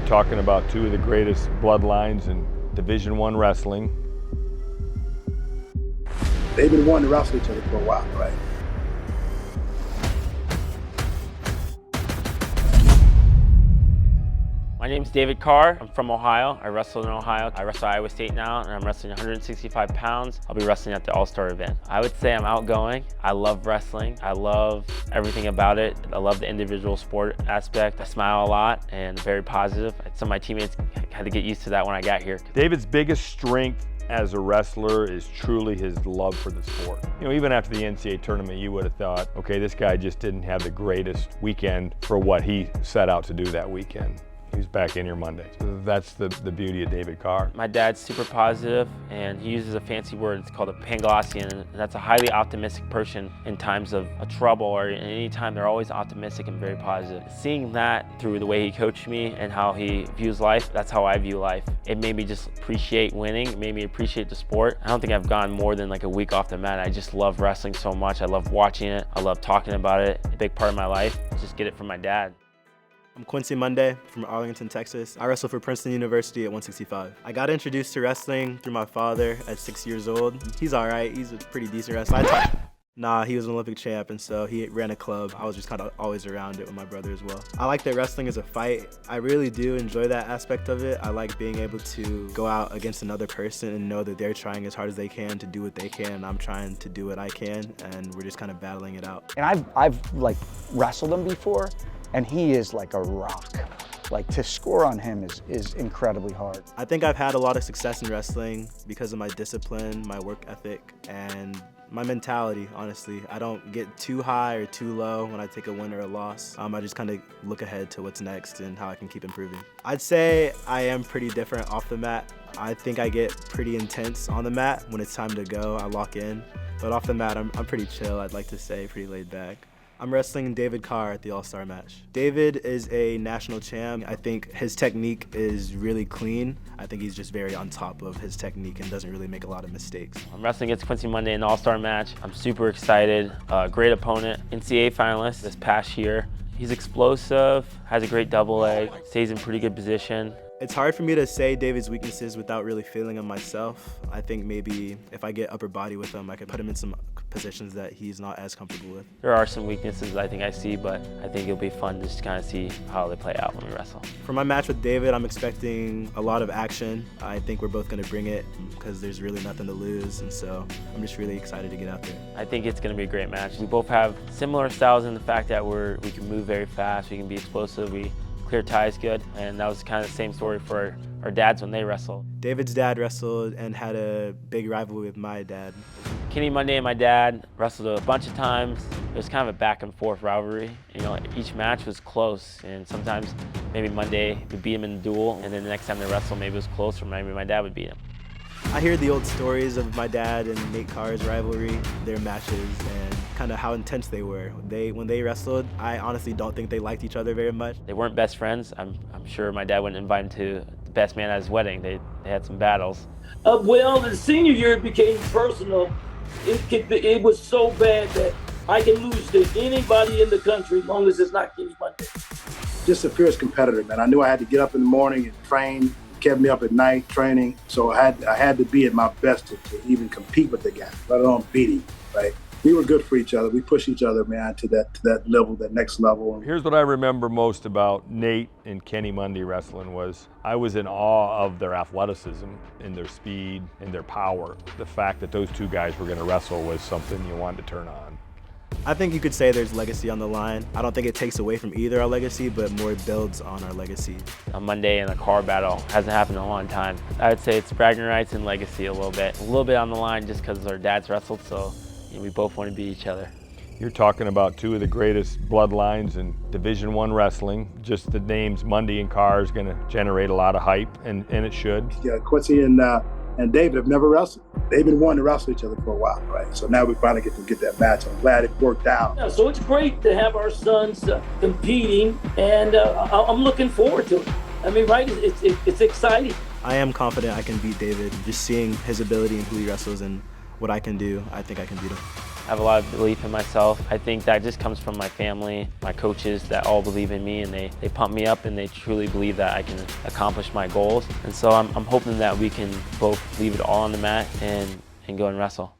talking about two of the greatest bloodlines in Division I wrestling. They've been wanting to wrestle each other for a while, right? My name's David Carr. I'm from Ohio. I wrestle in Ohio. I wrestle at Iowa State now, and I'm wrestling 165 pounds. I'll be wrestling at the All-Star event. I would say I'm outgoing. I love wrestling. I love everything about it. I love the individual sport aspect. I smile a lot and very positive. Some of my teammates had to get used to that when I got here. David's biggest strength as a wrestler is truly his love for the sport. You know, even after the NCAA tournament, you would have thought, okay, this guy just didn't have the greatest weekend for what he set out to do that weekend. He's back in here Monday. So that's the beauty of David Carr. My dad's super positive, and he uses a fancy word. It's called a Panglossian, and that's a highly optimistic person in times of trouble or in any time. They're always optimistic and very positive. Seeing that through the way he coached me and how he views life, that's how I view life. It made me just appreciate winning. It made me appreciate the sport. I don't think I've gone more than like a week off the mat. I just love wrestling so much. I love watching it. I love talking about it. A big part of my life. Just get it from my dad. I'm Quincy Monday from Arlington, Texas. I wrestle for Princeton University at 165. I got introduced to wrestling through my father at 6 years old. He's all right. He's a pretty decent wrestler. Nah, he was an Olympic champ, and so he ran a club. I was just kind of always around it with my brother as well. I like that wrestling is a fight. I really do enjoy that aspect of it. I like being able to go out against another person and know that they're trying as hard as they can to do what they can, and I'm trying to do what I can, and we're just kind of battling it out. And I've like wrestled him before, and he is like a rock. Like, to score on him is incredibly hard. I think I've had a lot of success in wrestling because of my discipline, my work ethic, and my mentality, honestly. I don't get too high or too low when I take a win or a loss. I just kind of look ahead to what's next and how I can keep improving. I'd say I am pretty different off the mat. I think I get pretty intense on the mat. When it's time to go, I lock in. But off the mat, I'm pretty chill, I'd like to say, pretty laid back. I'm wrestling David Carr at the All-Star match. David is a national champ. I think his technique is really clean. I think he's just very on top of his technique and doesn't really make a lot of mistakes. I'm wrestling against Quincy Monday in the All-Star match. I'm super excited. Great opponent, NCAA finalist this past year. He's explosive, has a great double leg, stays in pretty good position. It's hard for me to say David's weaknesses without really feeling them myself. I think maybe if I get upper body with him, I could put him in some positions that he's not as comfortable with. There are some weaknesses I think I see, but I think it'll be fun to just kind of see how they play out when we wrestle. For my match with David, I'm expecting a lot of action. I think we're both going to bring it because there's really nothing to lose, and so I'm just really excited to get out there. I think it's going to be a great match. We both have similar styles in the fact that we can move very fast, we can be explosive, we clear ties good, and that was kind of the same story for our dads when they wrestled. David's dad wrestled and had a big rivalry with my dad. Kenny Monday and my dad wrestled a bunch of times. It was kind of a back and forth rivalry. You know, each match was close, and sometimes maybe Monday would beat him in the duel, and then the next time they wrestled, maybe it was close, or maybe my dad would beat him. I hear the old stories of my dad and Nate Carr's rivalry, their matches, and kind of how intense they were. When they wrestled, I honestly don't think they liked each other very much. They weren't best friends. I'm sure my dad wouldn't invite him to the best man at his wedding. They had some battles. Well, the senior year it became personal. It was so bad that I can lose to anybody in the country as long as it's not Kenny Monday. Just a fierce competitor, man. I knew I had to get up in the morning and train. Kept me up at night training, so I had to be at my best to even compete with the guy, let alone beat him, right? We were good for each other. We pushed each other, man, to that level, that next level. Here's what I remember most about Nate and Kenny Monday wrestling was I was in awe of their athleticism and their speed and their power. The fact that those two guys were going to wrestle was something you wanted to turn on. I think you could say there's legacy on the line. I don't think it takes away from either our legacy, but more builds on our legacy. A Monday in a car battle hasn't happened in a long time. I would say it's bragging rights and legacy a little bit. A little bit on the line just because our dads wrestled, so we both want to beat each other. You're talking about two of the greatest bloodlines in Division I wrestling. Just the names Monday and Carr is going to generate a lot of hype, and it should. Yeah, Quincy and David have never wrestled. They've been wanting to wrestle each other for a while, right? So now we finally get to get that match. I'm glad it worked out. Yeah, so it's great to have our sons competing, and I'm looking forward to it. I mean, right? It's exciting. I am confident I can beat David. Just seeing his ability and who he wrestles and what I can do, I think I can beat him. have a lot of belief in myself. I think that just comes from my family, my coaches that all believe in me, and they pump me up and they truly believe that I can accomplish my goals. And so I'm hoping that we can both leave it all on the mat and go and wrestle.